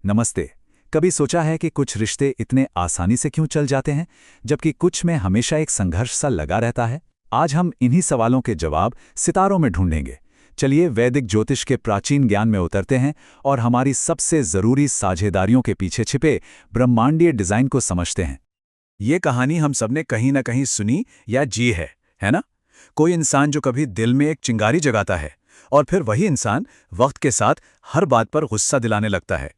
नमस्ते। कभी सोचा है कि कुछ रिश्ते इतने आसानी से क्यों चल जाते हैं, जबकि कुछ में हमेशा एक संघर्ष सा लगा रहता है? आज हम इन्हीं सवालों के जवाब सितारों में ढूंढेंगे। चलिए वैदिक ज्योतिष के प्राचीन ज्ञान में उतरते हैं और हमारी सबसे जरूरी साझेदारियों के पीछे छिपे ब्रह्मांडीय डिजाइन को समझते हैं। ये कहानी हम सबने कहीं ना कहीं सुनी या जी है ना? कोई इंसान जो कभी दिल में एक चिंगारी जगाता है और फिर वही इंसान वक्त के साथ हर बात पर गुस्सा दिलाने लगता है।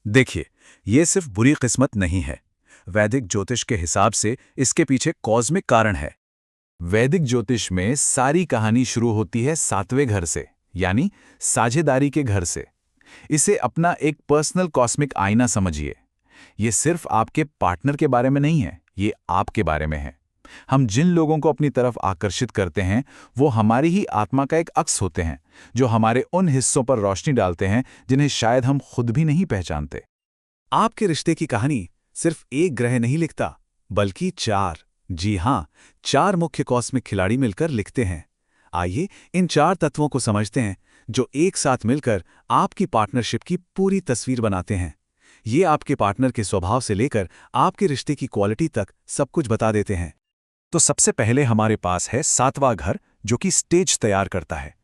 देखिए, ये सिर्फ बुरी किस्मत नहीं है। वैदिक ज्योतिष के हिसाब से इसके पीछे कॉस्मिक कारण है। वैदिक ज्योतिष में सारी कहानी शुरू होती है 7वें घर से, यानी साझेदारी के घर से। इसे अपना एक पर्सनल कॉस्मिक आईना समझिए। ये सिर्फ आपके पार्टनर के बारे में नहीं है, ये आपके बारे में है। हम जिन लोगों को अपनी तरफ आकर्षित करते हैं वो हमारी ही आत्मा का एक अक्स होते हैं, जो हमारे उन हिस्सों पर रोशनी डालते हैं जिन्हें शायद हम खुद भी नहीं पहचानते। आपके रिश्ते की कहानी सिर्फ एक ग्रह नहीं लिखता, बल्कि 4, जी हां, 4 मुख्य कॉस्मिक खिलाड़ी मिलकर लिखते हैं। आइए इन 4 तत्वों को समझते हैं, जो एक साथ मिलकर आपकी पार्टनरशिप की पूरी तस्वीर बनाते हैं। ये आपके पार्टनर के स्वभाव से लेकर आपके रिश्ते की क्वालिटी तक सब कुछ बता देते हैं। तो सबसे पहले हमारे पास है 7वां घर, जो कि स्टेज तैयार करता है।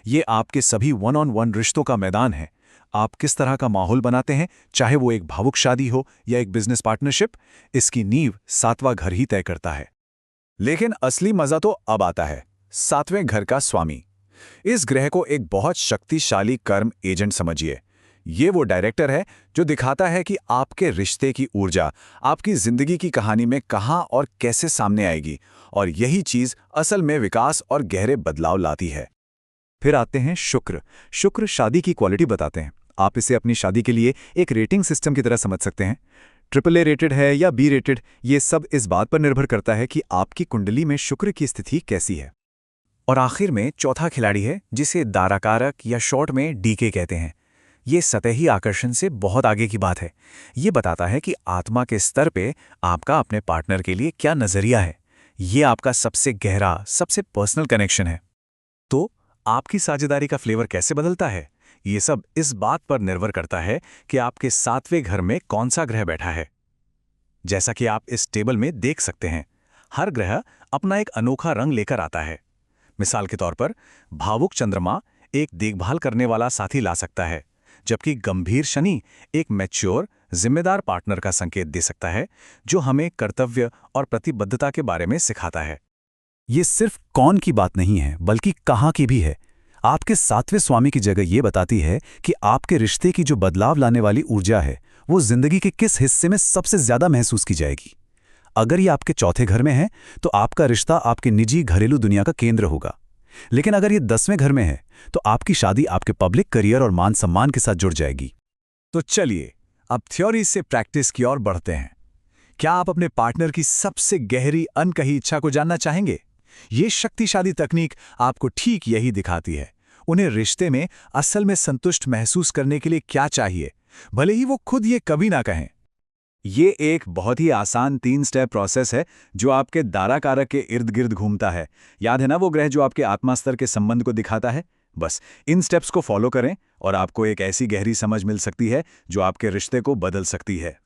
ये आपके सभी वन-ऑन-वन रिश्तों का मैदान है। आप किस तरह का माहौल बनाते हैं, चाहे वो एक भावुक शादी हो या एक बिजनेस पार्टनरशिप, इसकी नींव 7वां घर ही तय करता है। लेकिन असली मजा तो अब आता है। 7वें घर का स्वामी, इस ग्रह को एक बहुत शक्तिशाली कर्म एजेंट समझिए। ये वो डायरेक्टर है जो दिखाता है कि आपके रिश्ते की ऊर्जा आपकी जिंदगी की कहानी में कहां और कैसे सामने आएगी, और यही चीज असल में विकास और गहरे बदलाव लाती है। फिर आते हैं शुक्र। शुक्र शादी की क्वालिटी बताते हैं। आप इसे अपनी शादी के लिए एक रेटिंग सिस्टम की तरह समझ सकते हैं। AAA रेटेड है या B रेटेड, ये सब इस बात पर निर्भर करता है कि आपकी कुंडली में शुक्र की स्थिति कैसी है। और आखिर में चौथा खिलाड़ी है, जिसे दाराकारक या शॉर्ट में DK कहते हैं। ये सतही आकर्षण से बहुत आगे की बात है। ये बताता है कि आत्मा के स्तर पे आपका अपने पार्टनर के लिए क्या नजरिया है। ये आपका सबसे गहरा, सबसे पर्सनल कनेक्शन है। तो आपकी साझेदारी का फ्लेवर कैसे बदलता है? ये सब इस बात पर निर्भर करता है कि आपके 7वें घर में कौन सा ग्रह बैठा है। जैसा कि आप इस टेबल में देख सकते हैं, हर ग्रह अपना एक अनोखा रंग लेकर आता है। मिसाल के तौर पर भावुक चंद्रमा एक देखभाल करने वाला साथी ला सकता है, जबकि गंभीर शनि एक मैच्योर, जिम्मेदार पार्टनर का संकेत दे सकता है, जो हमें कर्तव्य और प्रतिबद्धता के बारे में सिखाता है। ये सिर्फ कौन की बात नहीं है, बल्कि कहाँ की भी है। आपके 7वें स्वामी की जगह ये बताती है कि आपके रिश्ते की जो बदलाव लाने वाली ऊर्जा है, वो जिंदगी के किस हिस्से में सबसे ज्यादा महसूस की जाएगी। अगर ये आपके चौथे घर में है, तो आपका रिश्ता आपके निजी घरेलू दुनिया का केंद्र होगा। लेकिन अगर ये 10वें घर में है, तो आपकी शादी आपके पब्लिक करियर और मान सम्मान के साथ जुड़ जाएगी। तो चलिए अब थ्योरी से प्रैक्टिस की ओर बढ़ते हैं। क्या आप अपने पार्टनर की सबसे गहरी अनकही इच्छा को जानना चाहेंगे? ये शक्तिशाली तकनीक आपको ठीक यही दिखाती है। उन्हें रिश्ते में असल में संतुष्ट महसूस करने के लिए क्या चाहिए, भले ही वो खुद ये कभी ना कहें। ये एक बहुत ही आसान 3 स्टेप प्रोसेस है, जो आपके दाराकारक के इर्द गिर्द घूमता है। याद है ना वो ग्रह जो आपके आत्मा स्तर के संबंध को दिखाता है? बस इन स्टेप्स को फॉलो करें और आपको एक ऐसी गहरी समझ मिल सकती है जो आपके रिश्ते को बदल सकती है।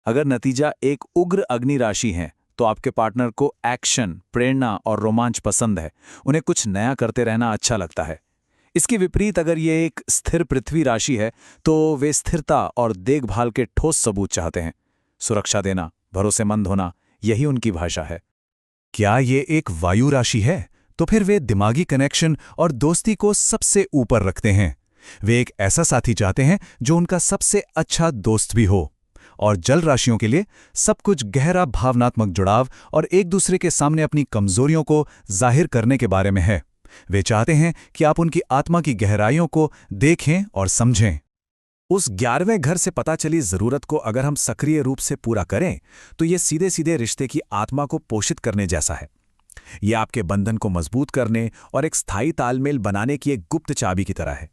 अगर नतीजा एक उग्र अग्नि राशि है, तो आपके पार्टनर को एक्शन, प्रेरणा और रोमांच पसंद है। उन्हें कुछ नया करते रहना अच्छा लगता है। इसके विपरीत अगर ये एक स्थिर पृथ्वी राशि है, तो वे स्थिरता और देखभाल के ठोस सबूत चाहते हैं। सुरक्षा देना, भरोसेमंद होना, यही उनकी भाषा है। क्या ये एक वायु राशि है, तो फिर वे दिमागी कनेक्शन और दोस्ती को सबसे ऊपर रखते हैं। वे एक ऐसा साथी चाहते हैं जो उनका सबसे अच्छा दोस्त भी हो। और जल राशियों के लिए सब कुछ गहरा भावनात्मक जुड़ाव और एक दूसरे के सामने अपनी कमजोरियों को जाहिर करने के बारे में है। वे चाहते हैं कि आप उनकी आत्मा की गहराइयों को देखें और समझें। उस 11वें घर से पता चली जरूरत को अगर हम सक्रिय रूप से पूरा करें, तो ये सीधे सीधे रिश्ते की आत्मा को पोषित करने जैसा है। ये आपके बंधन को मजबूत करने और एक स्थायी तालमेल बनाने की एक गुप्त चाबी की तरह है।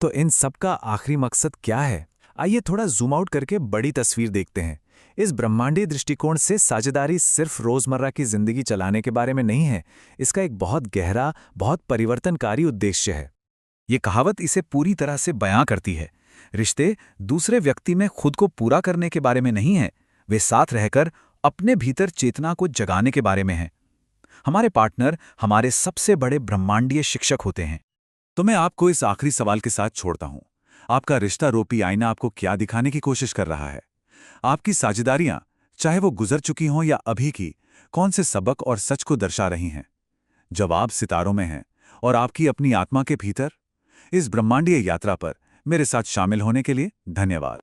तो इन सब का आखिरी मकसद क्या है? आइए थोड़ा जूम आउट करके बड़ी तस्वीर देखते हैं। इस ब्रह्मांडीय दृष्टिकोण से साझेदारी सिर्फ रोजमर्रा की जिंदगी चलाने के बारे में नहीं है। इसका एक बहुत गहरा, बहुत परिवर्तनकारी उद्देश्य है। ये कहावत इसे पूरी तरह से बयां करती है। रिश्ते दूसरे व्यक्ति में खुद को पूरा करने के बारे में नहीं है, वे साथ रहकर अपने भीतर चेतना को जगाने के बारे में हैं। हमारे पार्टनर हमारे सबसे बड़े ब्रह्मांडीय शिक्षक होते हैं। तो मैं आपको इस आखिरी सवाल के साथ छोड़ता हूं। आपका रिश्ता रूपी आईना आपको क्या दिखाने की कोशिश कर रहा है? आपकी साझेदारियां, चाहे वो गुजर चुकी हों या अभी की, कौन से सबक और सच को दर्शा रही हैं? जवाब सितारों में है और आपकी अपनी आत्मा के भीतर। इस ब्रह्मांडीय यात्रा पर मेरे साथ शामिल होने के लिए धन्यवाद।